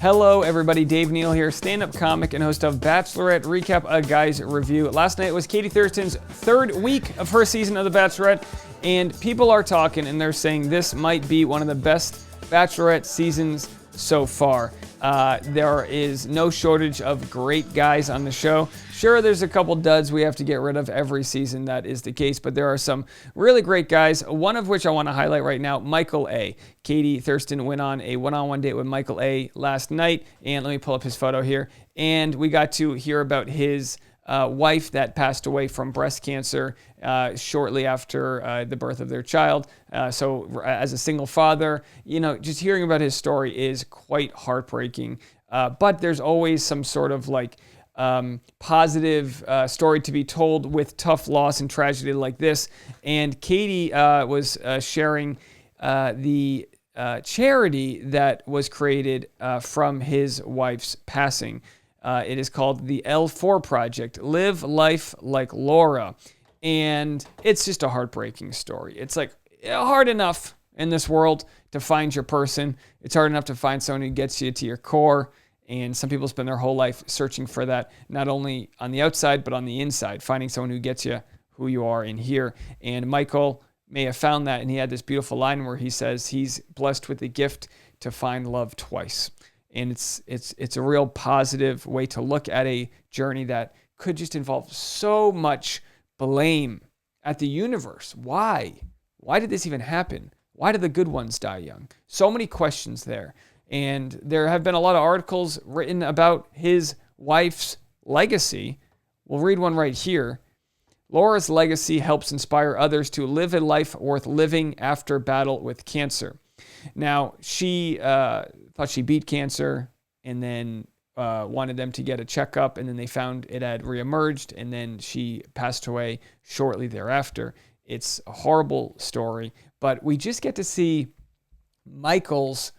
Hello everybody, Dave Neal here, stand-up comic and host of Bachelorette Recap, a Guy's Review. Last night was Katie Thurston's third week of her season of The Bachelorette, and people are talking and they're saying this might be one of the best Bachelorette seasons so far. There is no shortage of great guys on the show. Sure, there's a couple duds we have to get rid of every season, that is the case, but there are some really great guys, one of which I want to highlight right now, Michael A. Katie Thurston went on a one-on-one date with Michael A. last night, and let me pull up his photo here, and we got to hear about his wife that passed away from breast cancer shortly after the birth of their child. So as a single father, just hearing about his story is quite heartbreaking. But there's always some sort of positive story to be told with tough loss and tragedy like this. And Katie was sharing the charity that was created from his wife's passing. It is called the L4 Project, Live Life Like Laura. And it's just a heartbreaking story. It's hard enough in this world to find your person. It's hard enough to find someone who gets you to your core. And some people spend their whole life searching for that, not only on the outside, but on the inside, finding someone who gets you who you are in here. And Michael may have found that, and he had this beautiful line where he says he's blessed with the gift to find love twice. And it's a real positive way to look at a journey that could just involve so much blame at the universe. Why? Why did this even happen? Why did the good ones die young? So many questions there. And there have been a lot of articles written about his wife's legacy. We'll read one right here. Laura's legacy helps inspire others to live a life worth living after battle with cancer. Now, she thought she beat cancer and then wanted them to get a checkup, and then they found it had reemerged, and then she passed away shortly thereafter. It's a horrible story, but we just get to see Michael's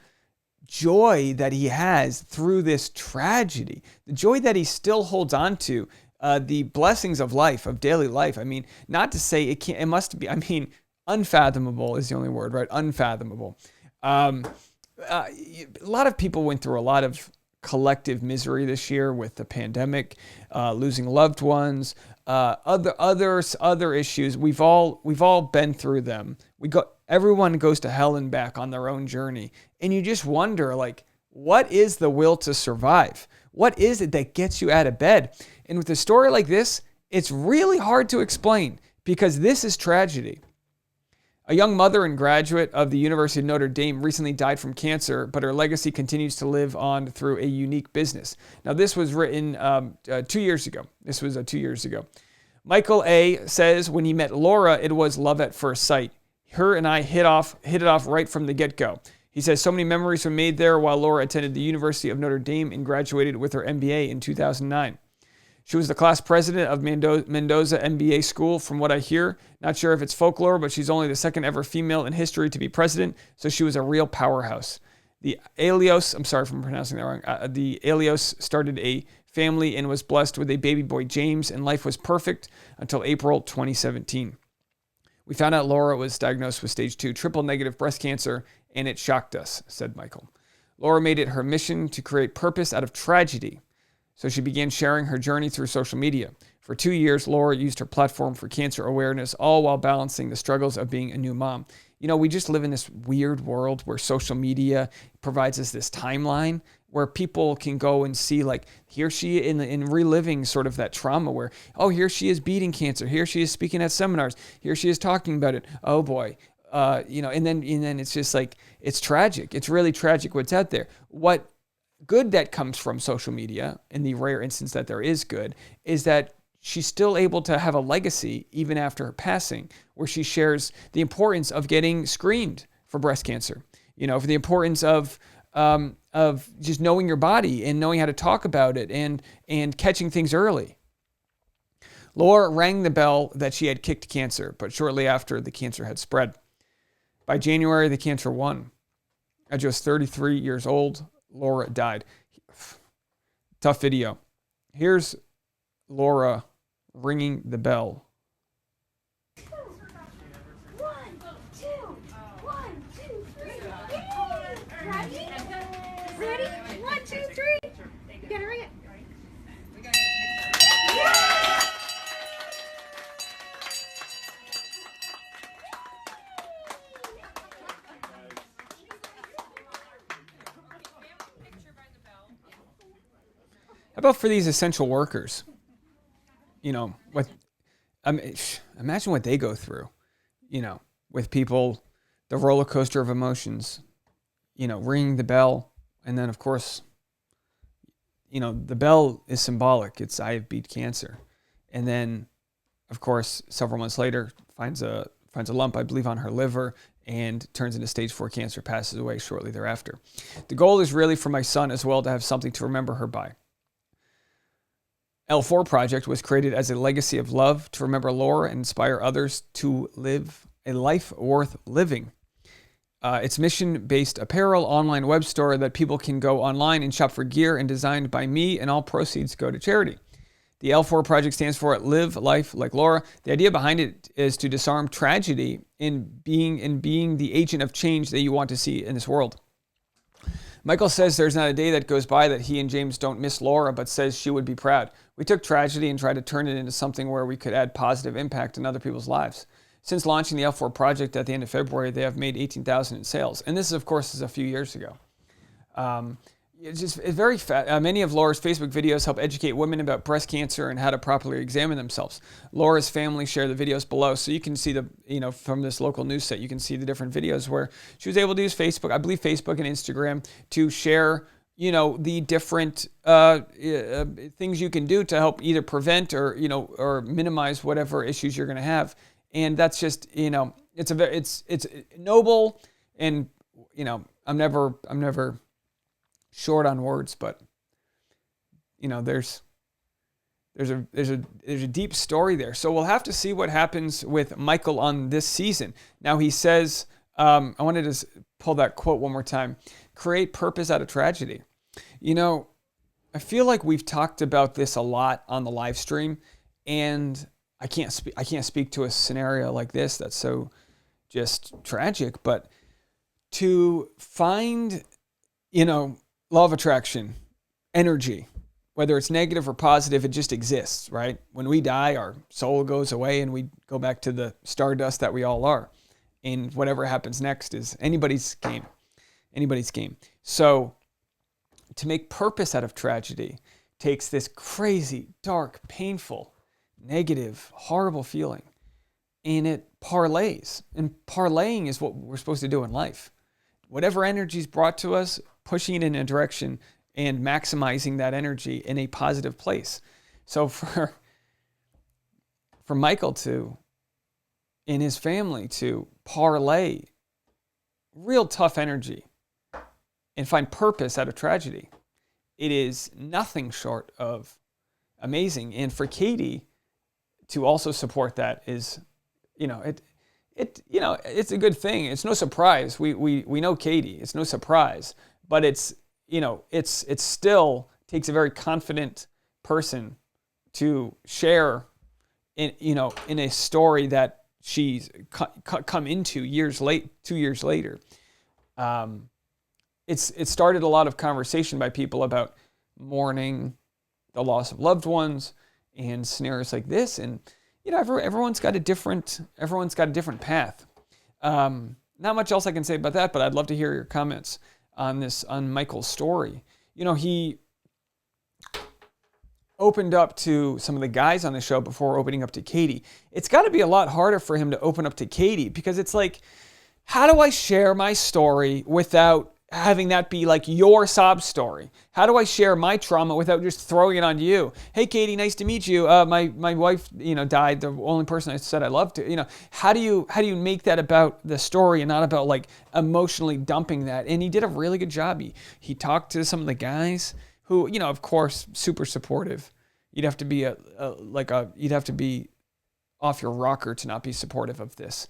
joy that he has through this tragedy, the joy that he still holds on to, the blessings of life, of daily life. I mean, not to say it must be, unfathomable is the only word, right? Unfathomable. A lot of people went through a lot of collective misery this year with the pandemic, losing loved ones, other issues. We've all been through them. Everyone goes to hell and back on their own journey. And you just wonder, what is the will to survive? What is it that gets you out of bed? And with a story like this, it's really hard to explain because this is tragedy. A young mother and graduate of the University of Notre Dame recently died from cancer, but her legacy continues to live on through a unique business. Now, this was written 2 years ago. This was 2 years ago. Michael A. says when he met Laura, it was love at first sight. Her and I hit it off right from the get-go. He says so many memories were made there while Laura attended the University of Notre Dame and graduated with her MBA in 2009. She was the class president of Mendoza MBA School, from what I hear. Not sure if it's folklore, but she's only the second ever female in history to be president, so she was a real powerhouse. The Alios, I'm sorry if I'm pronouncing that wrong, the Alios started a family and was blessed with a baby boy, James, and life was perfect until April 2017. We found out Laura was diagnosed with stage 2 triple-negative breast cancer, and it shocked us, said Michael. Laura made it her mission to create purpose out of tragedy, so she began sharing her journey through social media. For 2 years, Laura used her platform for cancer awareness, all while balancing the struggles of being a new mom. We just live in this weird world where social media provides us this timeline where people can go and see, here she in reliving sort of that trauma where, here she is beating cancer. Here she is speaking at seminars. Here she is talking about it. Oh boy. And then it's just it's tragic. It's really tragic what's out there. What good that comes from social media, in the rare instance that there is good, is that she's still able to have a legacy even after her passing, where she shares the importance of getting screened for breast cancer, for the importance of just knowing your body and knowing how to talk about it and catching things early. Laura rang the bell that she had kicked cancer, but shortly after, the cancer had spread. By January, the cancer won. At just 33 years old, Laura died. Tough video. Here's Laura ringing the bell. 1, 2, 1, 2, 3. Yay! Ready? Ready? 1, 2, How about for these essential workers? What imagine what they go through, with people, the roller coaster of emotions, ringing the bell. And then, of course, the bell is symbolic. It's I have beat cancer. And then, of course, several months later, finds a lump, I believe, on her liver and turns into stage 4 cancer, passes away shortly thereafter. The goal is really for my son as well to have something to remember her by. L4 Project was created as a legacy of love to remember Laura and inspire others to live a life worth living. It's mission-based apparel online web store that people can go online and shop for gear and designed by me, and all proceeds go to charity. The L4 Project stands for Live Life Like Laura. The idea behind it is to disarm tragedy in being the agent of change that you want to see in this world. Michael says there's not a day that goes by that he and James don't miss Laura, but says she would be proud. We took tragedy and tried to turn it into something where we could add positive impact in other people's lives. Since launching the L4 Project at the end of February, they have made $18,000 in sales. And this, of course, is a few years ago. It's very fat. Many of Laura's Facebook videos help educate women about breast cancer and how to properly examine themselves. Laura's family share the videos below, so you can see from this local news site, you can see the different videos where she was able to use Facebook, I believe Facebook and Instagram, to share, the different things you can do to help either prevent or minimize whatever issues you're going to have. And that's just, it's noble, and I'm never short on words, but there's a deep story there. So we'll have to see what happens with Michael on this season. Now he says, I wanted to pull that quote one more time: create purpose out of tragedy. I feel like we've talked about this a lot on the live stream, and I can't speak to a scenario like this that's so just tragic, but to find, law of attraction, energy, whether it's negative or positive, it just exists, right? When we die, our soul goes away and we go back to the stardust that we all are. And whatever happens next is anybody's game. So to make purpose out of tragedy takes this crazy, dark, painful, negative, horrible feeling, and it parlays. And parlaying is what we're supposed to do in life. Whatever energy is brought to us, pushing it in a direction and maximizing that energy in a positive place. So for Michael and his family to parlay real tough energy and find purpose out of tragedy, it is nothing short of amazing. And for Katie to also support that is, it's a good thing. It's no surprise. We know Katie. It's no surprise. But it's still takes a very confident person to share in a story that she's come into 2 years later. It started a lot of conversation by people about mourning the loss of loved ones and scenarios like this, and everyone's got a different path. Not much else I can say about that, but I'd love to hear your comments on Michael's story. He opened up to some of the guys on the show before opening up to Katie. It's got to be a lot harder for him to open up to Katie, because it's like, how do I share my story without having that be like your sob story? How do I share my trauma without just throwing it on you? Hey, Katie, nice to meet you. My wife, died. The only person I said I loved to. How do you make that about the story and not about like emotionally dumping that? And he did a really good job. He talked to some of the guys who, of course, super supportive. You'd have to be you'd have to be off your rocker to not be supportive of this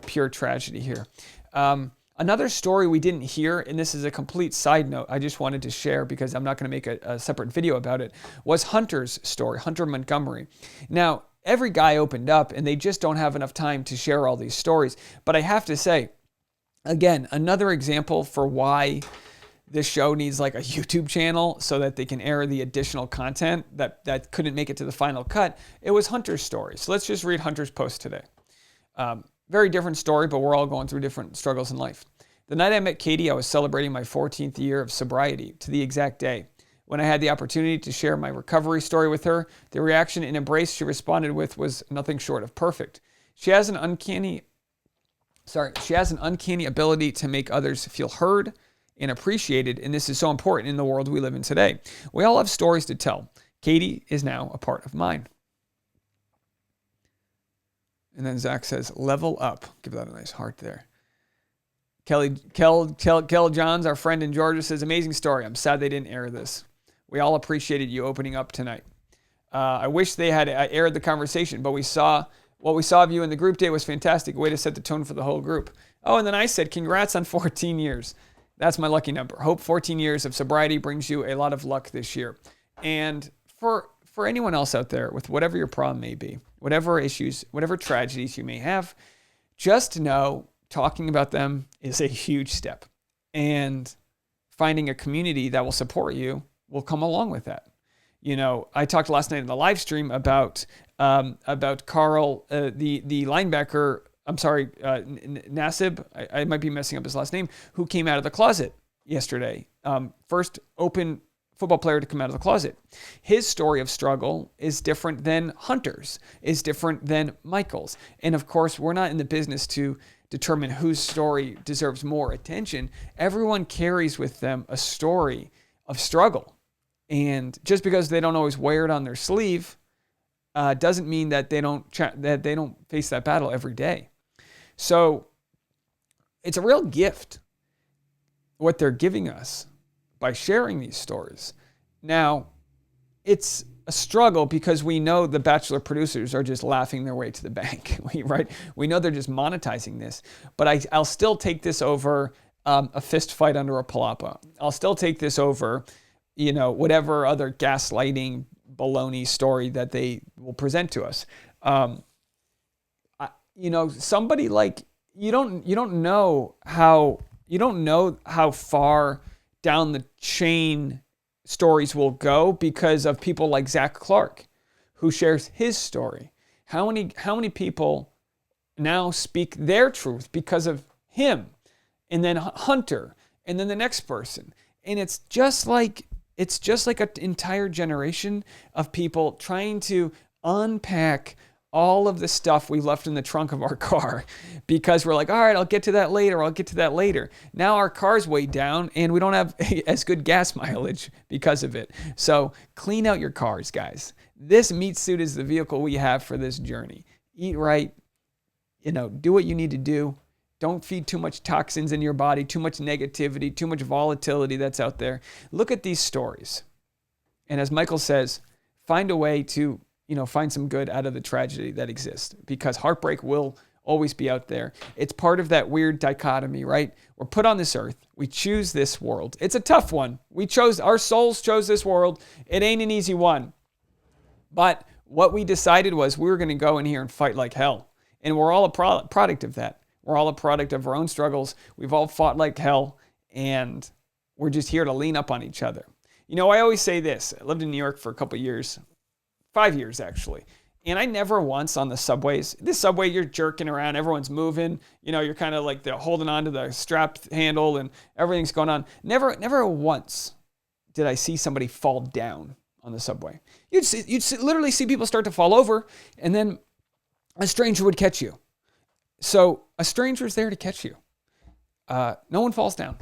pure tragedy here. Another story we didn't hear, and this is a complete side note, I just wanted to share because I'm not going to make a separate video about it, was Hunter's story, Hunter Montgomery. Now, every guy opened up, and they just don't have enough time to share all these stories. But I have to say, again, another example for why this show needs like a YouTube channel so that they can air the additional content that couldn't make it to the final cut. It was Hunter's story. So let's just read Hunter's post today. Very different story, but we're all going through different struggles in life. The night I met Katie, I was celebrating my 14th year of sobriety to the exact day. When I had the opportunity to share my recovery story with her, the reaction and embrace she responded with was nothing short of perfect. She has an uncanny ability to make others feel heard and appreciated, and this is so important in the world we live in today. We all have stories to tell. Katie is now a part of mine. And then Zach says, level up. Give that a nice heart there. Kel Johns, our friend in Georgia, says, amazing story. I'm sad they didn't air this. We all appreciated you opening up tonight. I wish they had aired the conversation, but what we saw of you in the group date was fantastic. Way to set the tone for the whole group. Oh, and then I said, congrats on 14 years. That's my lucky number. Hope 14 years of sobriety brings you a lot of luck this year. And for anyone else out there with whatever your problem may be, whatever issues, whatever tragedies you may have, just know talking about them is a huge step. And finding a community that will support you will come along with that. You know, I talked last night in the live stream about Carl, the linebacker. I'm sorry, Nassib. I might be messing up his last name. Who came out of the closet yesterday? First open football player to come out of the closet. His story of struggle is different than Hunter's, is different than Michael's. And of course, we're not in the business to determine whose story deserves more attention. Everyone carries with them a story of struggle. And just because they don't always wear it on their sleeve doesn't mean that they don't face that battle every day. So it's a real gift what they're giving us by sharing these stories. Now, it's a struggle because we know the Bachelor producers are just laughing their way to the bank, right? We know they're just monetizing this, but I'll still take this over a fist fight under a palapa. I'll still take this over, whatever other gaslighting baloney story that they will present to us. Somebody like you don't know how far down the chain stories will go because of people like Zach Clark, who shares his story. How many people now speak their truth because of him, and then Hunter, and then the next person, and it's just like an entire generation of people trying to unpack all of the stuff we left in the trunk of our car because we're like, all right, I'll get to that later. Now our car's way down and we don't have as good gas mileage because of it. So clean out your cars, guys. This meat suit is the vehicle we have for this journey. Eat right, do what you need to do. Don't feed too much toxins in your body, too much negativity, too much volatility that's out there. Look at these stories. And as Michael says, find a way to find some good out of the tragedy that exists, because heartbreak will always be out there. It's part of that weird dichotomy, right? We're put on this earth. We choose this world. It's a tough one. Our souls chose this world. It ain't an easy one. But what we decided was we were going to go in here and fight like hell. And we're all a product of that. We're all a product of our own struggles. We've all fought like hell, and we're just here to lean up on each other. I always say this. I lived in New York for a couple years. 5 years, actually. And I never once on the subways, this subway, you're jerking around, everyone's moving, you're kind of like they're holding on to the strap handle and everything's going on. Never once did I see somebody fall down on the subway. You'd literally see people start to fall over, and then a stranger would catch you. So a stranger's there to catch you. No one falls down.